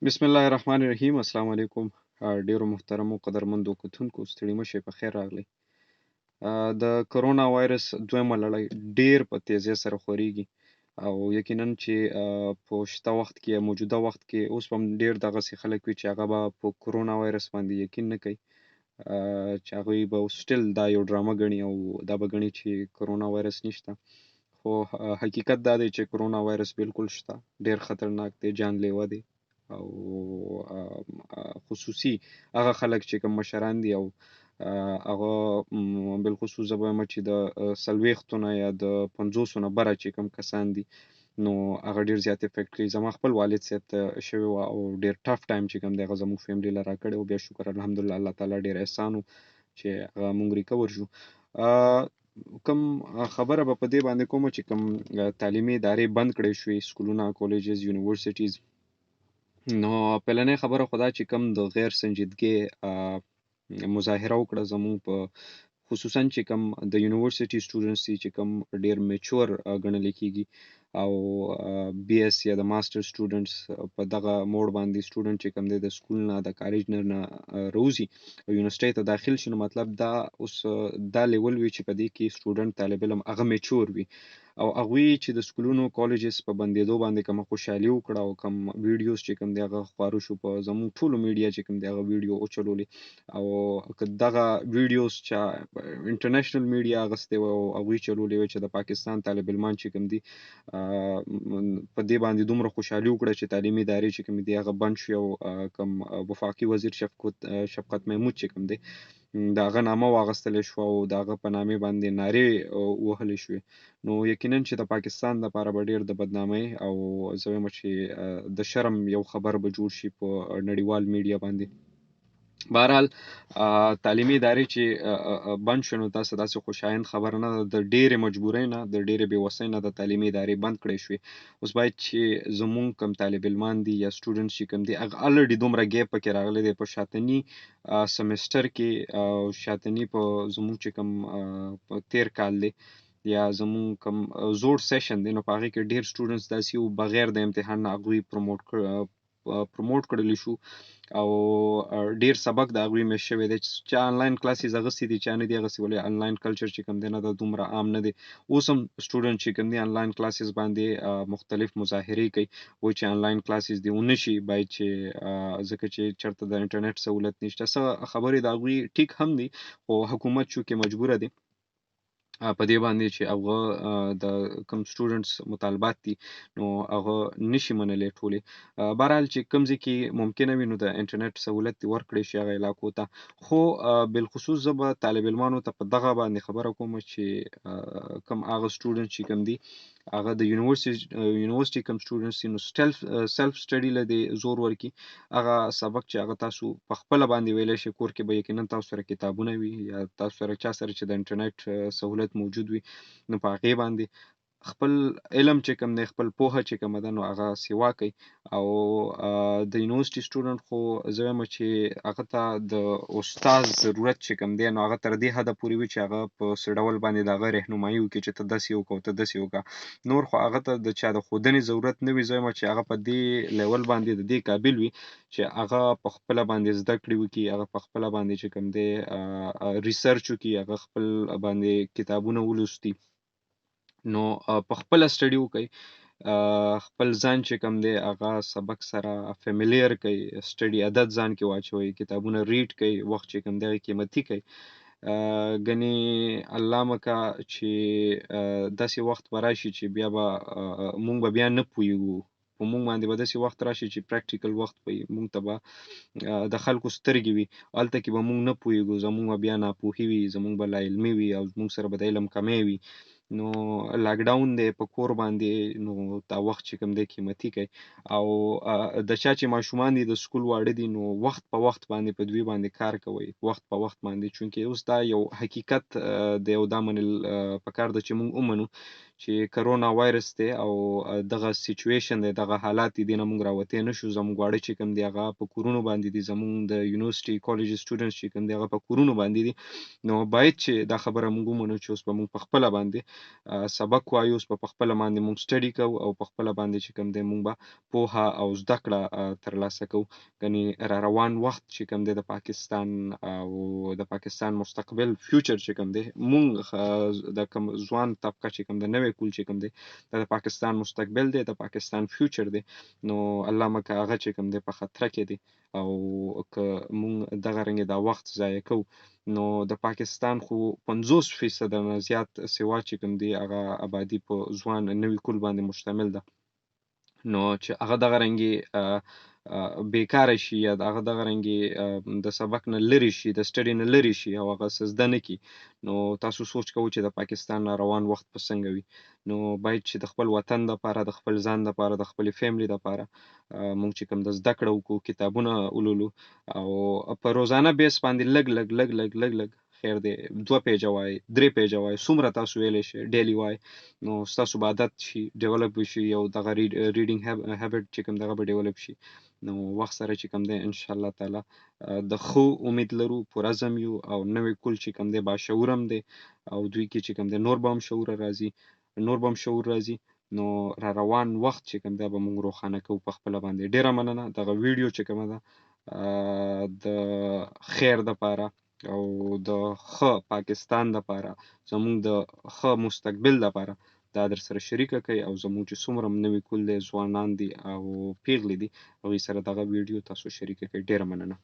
بسم الله الرحمن الرحیم. السلام علیکم. ډیرو محترمو قدرمنو کتونکو ستړي مشئ، په خیر راغلی. د کرونا وایرس دویمه لړۍ ډیر په تیزۍ سره خورېږي او یقینا چې په شته وخت کې موجوده وخت کې اوس هم ډیر دغسې خلک وي چې هغه به په کرونا وایرس باندې یقین نه کوي، چې هغوی به سټیل دا یو ډرامه ګڼي او دا به ګڼي چې کرونا وایرس نشته. خو حقیقت دا دی چې کرونا وایرس بالکل شته، ډیر خطرناک دی، جانلیوا دی او خصوصي هغه خلک چې کوم مشران دي او هغه بالخصوص زه به وایم چې د 40 نه یا د 50 نه بره چې کوم کسان دي نو هغه ډیر زیات افیکټ کوي. زما خپل والد صاحب ته شوې وه او ډیر ټف ټایم چې کوم دی هغه زموږ فیملي له راکړی و. بیا شکر الحمدلله الله تعالی ډیر احسان و چې هغه موږ ریکور شو. کوم خبره به په دې باندې کومه چې کوم تعلیمي ادارې بند کړی شوې، سکولونه، کالجز، یونیورسټیز. نو پلنۍ خبره خو دا چې کوم د غیر سنجیدګۍ مظاهره وکړه زموږ په خصوصا چې کوم د یونیورسيټي سټوډنټس دي چې کوم ډیر میچور ګڼل کیږي او بي اس یا د ماستر سټوډنټس په دغه موډ باندې سټوډنټ چې کوم دی د سکول نه د کالج نه روزي او یونیورسيټي ته داخل شي، نو مطلب دا اوس دا لیول وي چې په دې کې سټوډنټ طالب علم هغه میچور وي او هغوی چې د سکولونو کالجز په بندېدو باندې کوم خوشحالي وکړه او کوم ویډیوز چې کوم دی هغه خپاره شو په زموږ ټولو میډیا چې کوم دی هغه ویډیو اوچلولې او که دغه ویډیوز چې انټرنیشنل میډیا اغستې وه او هغوی چلولې وې چې د پاکستان طالب علمان چې کوم دي په دې باندې دومره خوشحالي وکړه چې تعلیمي ادارې چې کوم دي هغه بند شوې او کوم وفاقي وزیر شفقت محمود چې کوم دی د هغه نامه واغستلی شوه او د هغه په نامې باندې نارې وهلې شوې. نو یقینا چې د پاکستان لپاره به ډیر د بدنامۍ او زه وایم چې د شرم یو خبر به جوړ شي په نړیوال میډیا باندې. بهرحال تعلیمي ادارې چې بند شو نو تاسو داسې خوشایند خبره نه ده، د ډېرې مجبورۍ نه، د ډېرې بېوسۍ نه د تعلیمي ادارې بند کړی شوې. اوس باید چې زمونږ کوم طالب علمان دي یا سټوډنټس چې کوم دي هغه الرډي دومره ګیپ پکې راغلی دی په شاتني سمسټر کې او شاتني په زمونږ چې کوم په تیر کال دی یا زمونږ کوم زوړ سیشن دی نو په هغې کې ډېر سټوډنټس داسې وو بغیر د امتحان نه هغوی پروموټ کړلی شو او ډیر سبق د هغوی میس شوی دی چې چا آنلاین کلاسز اغوستي دي چا نه دي اغوستي، ولې آنلاین کلچر چې کوم دی نه د دومره عام نه دی. اوس هم سټوډنټ چې کوم دی آنلاین کلاسز باندې مختلف مظاهرې کوي، وایي چې آنلاین کلاسز دې ونه شي، باید چې ځکه چې چېرته د انټرنیټ سهولت نشته. څه خبرې د هغوی ټیک هم دي خو حکومت چونکې مجبوره دی په دې باندې چې هغه د کوم سټوډنټس مطالبات دي نو هغه نشي منلی ټولې. بهرحال چې کوم ځای کې ممکنه وي نو د انټرنیټ سهولت دې ورکړی شي هغه علاقو ته. خو بالخصوص زه به طالب علمانو ته په دغه باندې خبره کوم چې کوم هغه سټوډنټ چې کوم دي هغه د یونیورسيټي کوم سټوډنټس دي نو سیلف سټډي له دې زور ورکړي. هغه سبق چې هغه تاسو په خپله باندې ویلی شئ، کور کې به یقینا تاسو سره کتابونه وي یا تاسو سره چا سره چې د انټرنیټ سهولت موجود وي نو په هغې باندې خپل علم چې کوم دی، خپل پوهه چې کومه ده نو هغه سیوا کوي. او د یونیورسيټي سټوډنټ خو زه وایم چې هغه ته د استاد ضرورت چې کوم دی نو هغه تر دې حده پورې وي چې هغه په څه ډول باندې د هغه رهنمایي وکړي چې ته داسې وکړه ته داسې وکړه. نور خو هغه ته د چا د ښودنې ضرورت نه وي. زه وایم چې هغه په دې لیول باندې د دې قابل وي چې هغه په خپله باندې زده کړې وکړي، هغه په خپله باندې چې کوم دی ریسرچ وکړي، هغه خپل باندې کتابونه ولوستي نو په خپله سټډي وکړئ، خپل ځان چې کوم دی هغه سبق سره فیملیر کړئ، سټډي عادت ځان کې واچوئ، کتابونه ریډ کړئ، وخت چې کوم دی هغه قیمتي کړئ. ګنې الله مکه چې داسې وخت به راشي چې بیا به موږ به بیا نه پوهېږو، په موږ باندې به داسې وخت راشي چې پریکټیکل وخت وي، موږ ته به د خلکو سترګې وي، هلته کې به موږ نه پوهېږو، زموږ به بیا ناپوهي وي، زموږ به لاعلمي وي او زموږ سره به د علم کمی وي. نو لاکډاون دی په کور باندې نو دا وخت چې کوم دی قیمتي کړئ او د چا چې ماشومان دي د سکول واړه دي نو وخت په وخت باندې په دوی باندې کار کوئ، وخت په وخت باندې، چونکې اوس دا یو حقیقت دی او دا منل پکار ده چې موږ ومنو چې کرونا وایرس دی او دغه سیچویشن دی، دغه حالات دي، دې نه موږ راوتی نه شو. زموږ واړه چې کوم دی هغه په کورونو باندې دي، زموږ د یونیورسټي کالج سټوډنټس چې کوم دی هغه په کورونو باندې دي. نو باید چې دا خبره موږ ومنو چې اوس به موږ په خپله باندې سبق وایو، اوس په خپله باندې موږ سټډي کوو او په خپله باندې چې کوم دی موږ به پوهه او زده کړه ترلاسه کوو. ګنې را روان وخت چې کوم دی د پاکستان او د پاکستان مستقبل فیوچر چې کوم دی، موږ د کوم ځوان طبقه چې کوم دی، نوی کول چې کوم دی، دا د پاکستان مستقبل دی، د پاکستان فیوچر دی. نو الله مکه هغه چې کوم دی په خطره کې دی، او که موږ دغه رنګې دا وخت ضایع کوو نو د پاکستان خو 50% نه زیات سواد چې کوم دی هغه آبادي په ځوان نوي کول باندې مشتمل ده. نو چې هغه دغه رنګې بیکاره شي یا هغه دغه رنګې د سبق نه لرې شي، د سټډي نه لرې شي او هغه څه زده نه کړي، نو تاسو سوچ کوئ چې د پاکستان روان وخت به څنګه وي. نو باید چې د خپل وطن دپاره، د خپل ځان دپاره، د خپلې فیملي دپاره موږ چې کوم د زده کړه وکړو، کتابونه ولولو او په روزانه بیس باندې لږ لږ لږ لږ لږ لږ خیر دی 2 پیجه وای، 3 پیجه وای، څومره تاسو ویلی شئ ډیلی وای، نو ستاسو به عادت شي، ډیولپ شي، یو دغه ریډینګ هیبټ چې کوم دغه به ډیولپ شي. نو وخت سره چې کوم دی انشاءالله تعالی د ښو امید لرو، پرعزم یو او نوی کول چې کوم دی باشعور هم دی او دوی کې چې کوم دی نور به هم شعور راځي. نو را روان وخت چې کوم دی به موږ روښانه کوو په خپله باندې. ډیره مننه. دغه ویډیو چې کومه ده د خیر دپاره او د ښه پاکستان دپاره، زموږ د ښه مستقبل دپاره دا در سره شریکه کړئ او زموږ چې څومره نوي کول دی، ځوانان دي او پیغلې دي، هغوی سره دغه ویډیو تاسو شریکه کړئ. ډیره مننه.